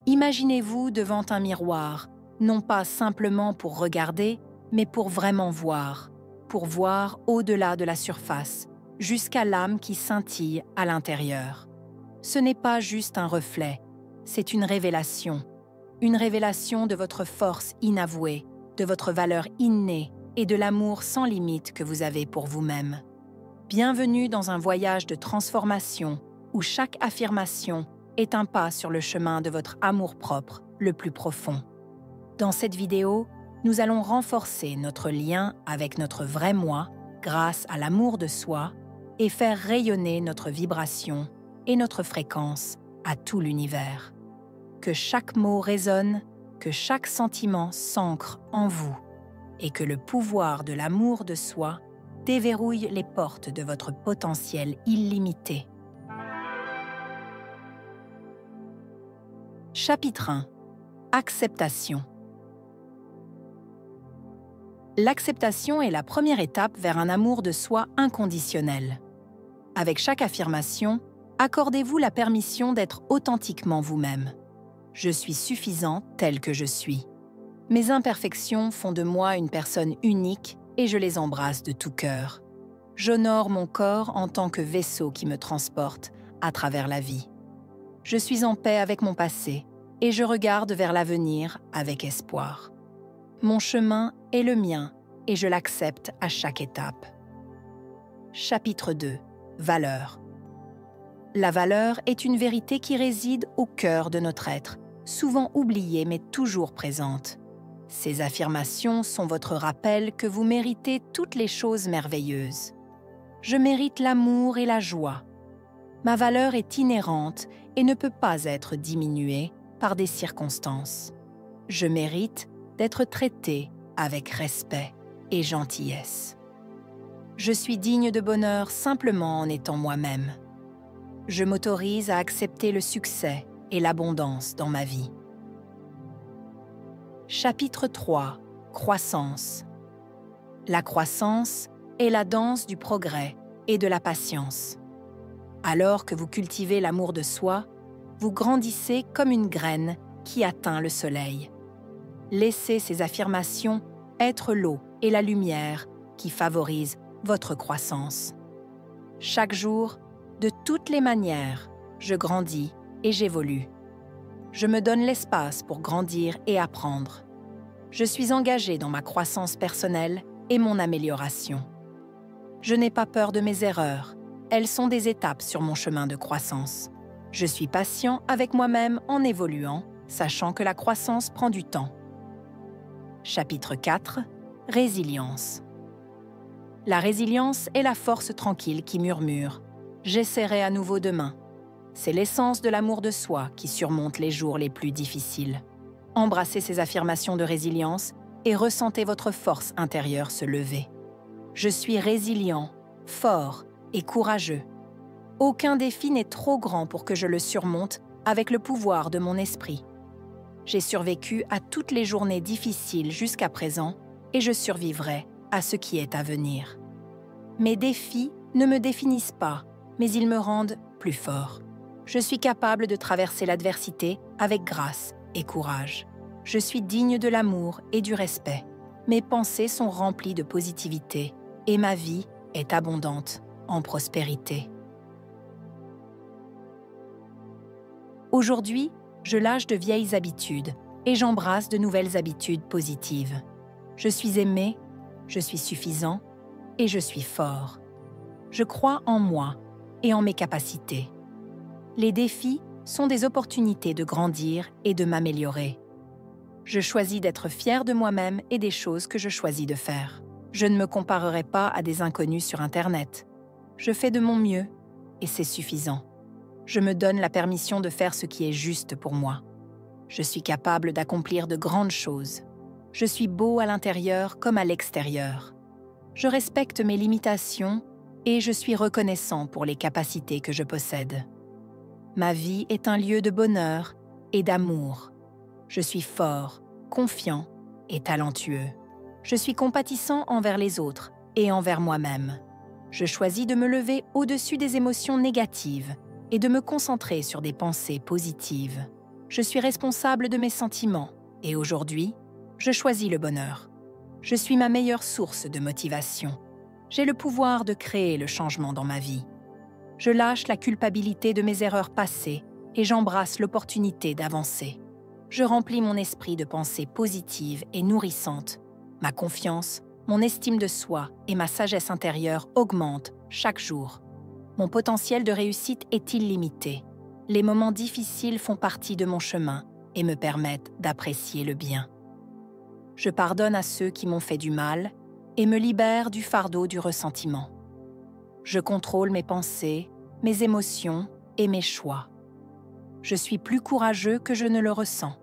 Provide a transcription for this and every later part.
Imaginez-vous devant un miroir, non pas simplement pour regarder, mais pour vraiment voir, pour voir au-delà de la surface, jusqu'à l'âme qui scintille à l'intérieur. Ce n'est pas juste un reflet, c'est une révélation de votre force inavouée, de votre valeur innée et de l'amour sans limite que vous avez pour vous-même. Bienvenue dans un voyage de transformation où chaque affirmation est un pas sur le chemin de votre amour-propre le plus profond. Dans cette vidéo, nous allons renforcer notre lien avec notre vrai moi grâce à l'amour de soi et faire rayonner notre vibration et notre fréquence à tout l'univers. Que chaque mot résonne, que chaque sentiment s'ancre en vous et que le pouvoir de l'amour de soi déverrouille les portes de votre potentiel illimité. Chapitre 1. Acceptation. L'acceptation est la première étape vers un amour de soi inconditionnel. Avec chaque affirmation, accordez-vous la permission d'être authentiquement vous-même. Je suis suffisant tel que je suis. Mes imperfections font de moi une personne unique et je les embrasse de tout cœur. J'honore mon corps en tant que vaisseau qui me transporte à travers la vie. Je suis en paix avec mon passé et je regarde vers l'avenir avec espoir. Mon chemin est le mien et je l'accepte à chaque étape. Chapitre 2. Valeur. La valeur est une vérité qui réside au cœur de notre être, souvent oubliée mais toujours présente. Ces affirmations sont votre rappel que vous méritez toutes les choses merveilleuses. Je mérite l'amour et la joie. Ma valeur est inhérente et ne peut pas être diminuée par des circonstances. Je mérite d'être traité avec respect et gentillesse. Je suis digne de bonheur simplement en étant moi-même. Je m'autorise à accepter le succès et l'abondance dans ma vie. Chapitre 3. Croissance. La croissance est la danse du progrès et de la patience. Alors que vous cultivez l'amour de soi, vous grandissez comme une graine qui atteint le soleil. Laissez ces affirmations être l'eau et la lumière qui favorisent votre croissance. Chaque jour, de toutes les manières, je grandis et j'évolue. Je me donne l'espace pour grandir et apprendre. Je suis engagé dans ma croissance personnelle et mon amélioration. Je n'ai pas peur de mes erreurs. Elles sont des étapes sur mon chemin de croissance. Je suis patient avec moi-même en évoluant, sachant que la croissance prend du temps. Chapitre 4. Résilience. La résilience est la force tranquille qui murmure « J'essaierai à nouveau demain ». C'est l'essence de l'amour de soi qui surmonte les jours les plus difficiles. Embrassez ces affirmations de résilience et ressentez votre force intérieure se lever. Je suis résilient, fort et courageux. Aucun défi n'est trop grand pour que je le surmonte avec le pouvoir de mon esprit. J'ai survécu à toutes les journées difficiles jusqu'à présent et je survivrai à ce qui est à venir. Mes défis ne me définissent pas, mais ils me rendent plus fort. Je suis capable de traverser l'adversité avec grâce et courage. Je suis digne de l'amour et du respect. Mes pensées sont remplies de positivité et ma vie est abondante en prospérité. Aujourd'hui, je lâche de vieilles habitudes et j'embrasse de nouvelles habitudes positives. Je suis aimé, je suis suffisant et je suis fort. Je crois en moi et en mes capacités. Les défis sont des opportunités de grandir et de m'améliorer. Je choisis d'être fier de moi-même et des choses que je choisis de faire. Je ne me comparerai pas à des inconnus sur Internet. Je fais de mon mieux et c'est suffisant. Je me donne la permission de faire ce qui est juste pour moi. Je suis capable d'accomplir de grandes choses. Je suis beau à l'intérieur comme à l'extérieur. Je respecte mes limitations et je suis reconnaissant pour les capacités que je possède. Ma vie est un lieu de bonheur et d'amour. Je suis fort, confiant et talentueux. Je suis compatissant envers les autres et envers moi-même. Je choisis de me lever au-dessus des émotions négatives et de me concentrer sur des pensées positives. Je suis responsable de mes sentiments et aujourd'hui, je choisis le bonheur. Je suis ma meilleure source de motivation. J'ai le pouvoir de créer le changement dans ma vie. Je lâche la culpabilité de mes erreurs passées et j'embrasse l'opportunité d'avancer. Je remplis mon esprit de pensées positives et nourrissantes. Ma confiance, mon estime de soi et ma sagesse intérieure augmentent chaque jour. Mon potentiel de réussite est illimité. Les moments difficiles font partie de mon chemin et me permettent d'apprécier le bien. Je pardonne à ceux qui m'ont fait du mal et me libère du fardeau du ressentiment. Je contrôle mes pensées, mes émotions et mes choix. Je suis plus courageux que je ne le ressens,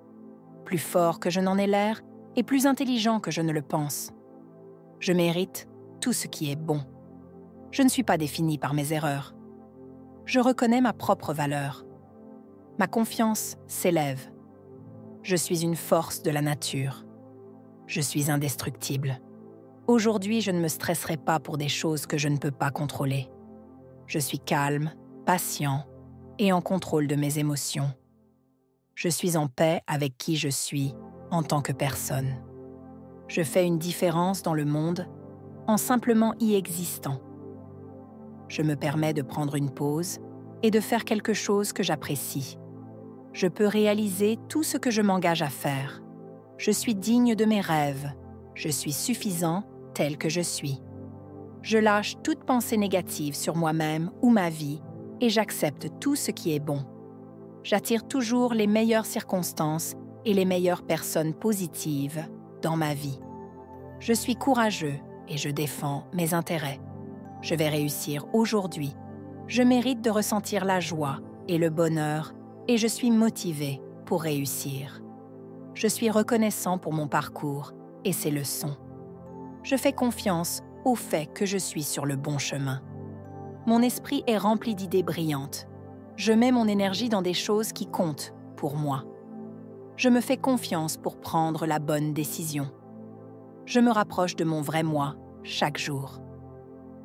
plus fort que je n'en ai l'air et plus intelligent que je ne le pense. Je mérite tout ce qui est bon. Je ne suis pas défini par mes erreurs. Je reconnais ma propre valeur. Ma confiance s'élève. Je suis une force de la nature. Je suis indestructible. Aujourd'hui, je ne me stresserai pas pour des choses que je ne peux pas contrôler. Je suis calme, patient et en contrôle de mes émotions. Je suis en paix avec qui je suis en tant que personne. Je fais une différence dans le monde en simplement y existant. Je me permets de prendre une pause et de faire quelque chose que j'apprécie. Je peux réaliser tout ce que je m'engage à faire. Je suis digne de mes rêves. Je suis suffisant tel que je suis. Je lâche toute pensée négative sur moi-même ou ma vie et j'accepte tout ce qui est bon. J'attire toujours les meilleures circonstances et les meilleures personnes positives dans ma vie. Je suis courageux et je défends mes intérêts. Je vais réussir aujourd'hui. Je mérite de ressentir la joie et le bonheur et je suis motivé pour réussir. Je suis reconnaissant pour mon parcours et ses leçons. Je fais confiance au fait que je suis sur le bon chemin. Mon esprit est rempli d'idées brillantes. Je mets mon énergie dans des choses qui comptent pour moi. Je me fais confiance pour prendre la bonne décision. Je me rapproche de mon vrai moi chaque jour.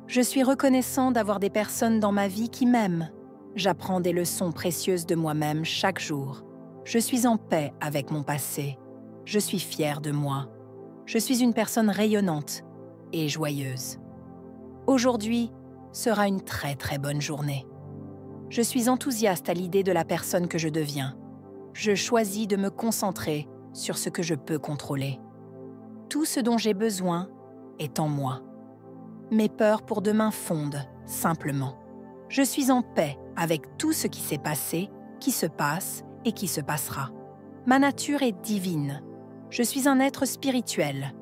Je suis reconnaissant d'avoir des personnes dans ma vie qui m'aiment. J'apprends des leçons précieuses de moi-même chaque jour. Je suis en paix avec mon passé. Je suis fière de moi. Je suis une personne rayonnante et joyeuse. Aujourd'hui sera une très très bonne journée. Je suis enthousiaste à l'idée de la personne que je deviens. Je choisis de me concentrer sur ce que je peux contrôler. Tout ce dont j'ai besoin est en moi. Mes peurs pour demain fondent simplement. Je suis en paix avec tout ce qui s'est passé, qui se passe et qui se passera. Ma nature est divine. Je suis un être spirituel.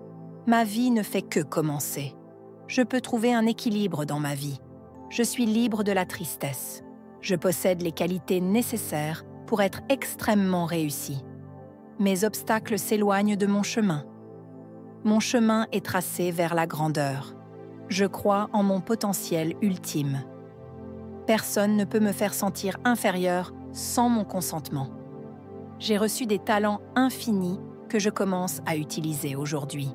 Ma vie ne fait que commencer. Je peux trouver un équilibre dans ma vie. Je suis libre de la tristesse. Je possède les qualités nécessaires pour être extrêmement réussi. Mes obstacles s'éloignent de mon chemin. Mon chemin est tracé vers la grandeur. Je crois en mon potentiel ultime. Personne ne peut me faire sentir inférieur sans mon consentement. J'ai reçu des talents infinis que je commence à utiliser aujourd'hui.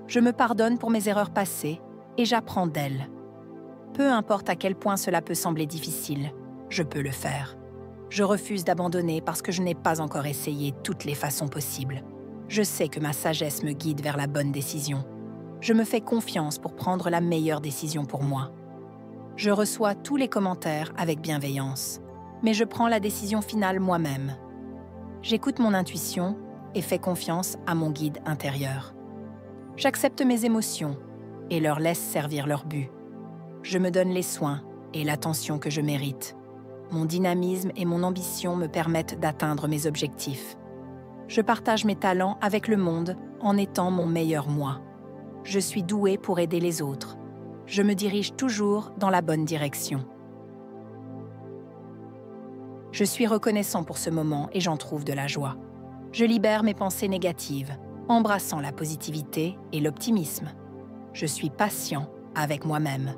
Je me pardonne pour mes erreurs passées et j'apprends d'elles. Peu importe à quel point cela peut sembler difficile, je peux le faire. Je refuse d'abandonner parce que je n'ai pas encore essayé toutes les façons possibles. Je sais que ma sagesse me guide vers la bonne décision. Je me fais confiance pour prendre la meilleure décision pour moi. Je reçois tous les commentaires avec bienveillance, mais je prends la décision finale moi-même. J'écoute mon intuition et fais confiance à mon guide intérieur. J'accepte mes émotions et leur laisse servir leur but. Je me donne les soins et l'attention que je mérite. Mon dynamisme et mon ambition me permettent d'atteindre mes objectifs. Je partage mes talents avec le monde en étant mon meilleur moi. Je suis doué pour aider les autres. Je me dirige toujours dans la bonne direction. Je suis reconnaissant pour ce moment et j'en trouve de la joie. Je libère mes pensées négatives, embrassant la positivité et l'optimisme. Je suis patient avec moi-même.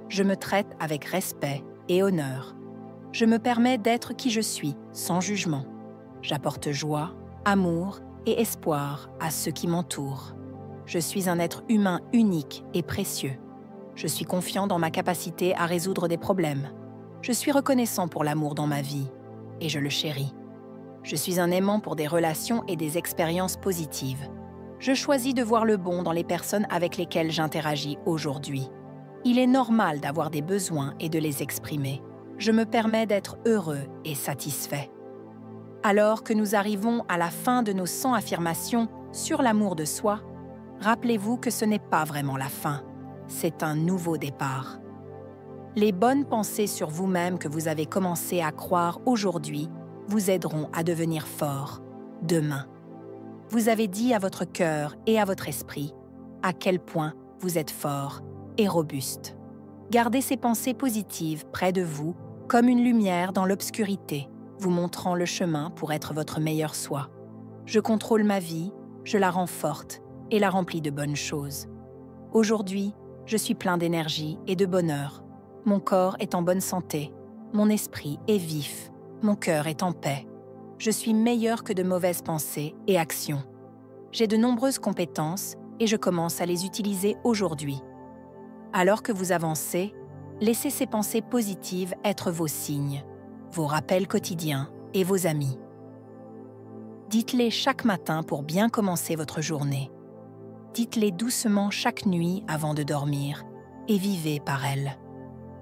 Je me traite avec respect et honneur. Je me permets d'être qui je suis, sans jugement. J'apporte joie, amour et espoir à ceux qui m'entourent. Je suis un être humain unique et précieux. Je suis confiant dans ma capacité à résoudre des problèmes. Je suis reconnaissant pour l'amour dans ma vie et je le chéris. Je suis un aimant pour des relations et des expériences positives. Je choisis de voir le bon dans les personnes avec lesquelles j'interagis aujourd'hui. Il est normal d'avoir des besoins et de les exprimer. Je me permets d'être heureux et satisfait. Alors que nous arrivons à la fin de nos 100 affirmations sur l'amour de soi, rappelez-vous que ce n'est pas vraiment la fin, c'est un nouveau départ. Les bonnes pensées sur vous-même que vous avez commencé à croire aujourd'hui vous aideront à devenir fort demain. Vous avez dit à votre cœur et à votre esprit à quel point vous êtes fort et robuste. Gardez ces pensées positives près de vous comme une lumière dans l'obscurité, vous montrant le chemin pour être votre meilleur soi. Je contrôle ma vie, je la rends forte et la remplis de bonnes choses. Aujourd'hui, je suis plein d'énergie et de bonheur. Mon corps est en bonne santé, mon esprit est vif, mon cœur est en paix. Je suis meilleur que de mauvaises pensées et actions. J'ai de nombreuses compétences et je commence à les utiliser aujourd'hui. Alors que vous avancez, laissez ces pensées positives être vos signes, vos rappels quotidiens et vos amis. Dites-les chaque matin pour bien commencer votre journée. Dites-les doucement chaque nuit avant de dormir et vivez par elles.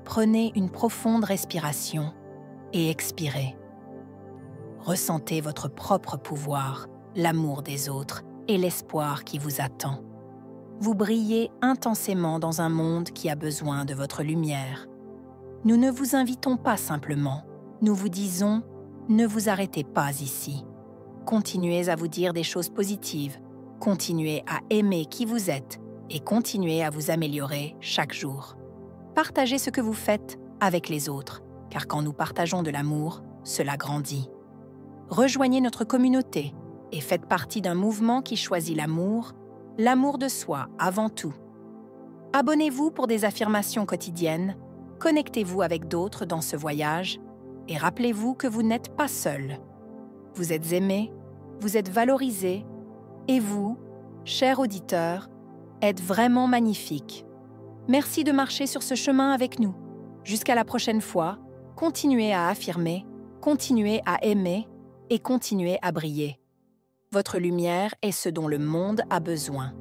Prenez une profonde respiration et expirez. Ressentez votre propre pouvoir, l'amour des autres et l'espoir qui vous attend. Vous brillez intensément dans un monde qui a besoin de votre lumière. Nous ne vous invitons pas simplement, nous vous disons « ne vous arrêtez pas ici ». Continuez à vous dire des choses positives, continuez à aimer qui vous êtes et continuez à vous améliorer chaque jour. Partagez ce que vous faites avec les autres, car quand nous partageons de l'amour, cela grandit. Rejoignez notre communauté et faites partie d'un mouvement qui choisit l'amour de soi avant tout. Abonnez-vous pour des affirmations quotidiennes, connectez-vous avec d'autres dans ce voyage et rappelez-vous que vous n'êtes pas seul. Vous êtes aimé, vous êtes valorisé et vous, chers auditeurs, êtes vraiment magnifique. Merci de marcher sur ce chemin avec nous. Jusqu'à la prochaine fois, continuez à affirmer, continuez à aimer et continuez à briller. Votre lumière est ce dont le monde a besoin.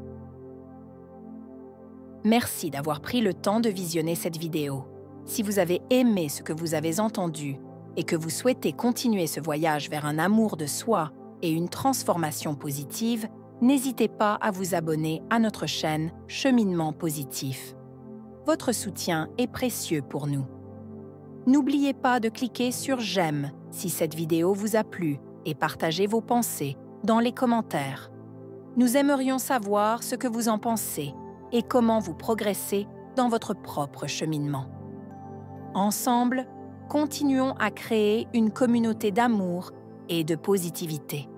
Merci d'avoir pris le temps de visionner cette vidéo. Si vous avez aimé ce que vous avez entendu et que vous souhaitez continuer ce voyage vers un amour de soi et une transformation positive, n'hésitez pas à vous abonner à notre chaîne Cheminement Positif. Votre soutien est précieux pour nous. N'oubliez pas de cliquer sur « J'aime » si cette vidéo vous a plu et partagez vos pensées dans les commentaires. Nous aimerions savoir ce que vous en pensez et comment vous progressez dans votre propre cheminement. Ensemble, continuons à créer une communauté d'amour et de positivité.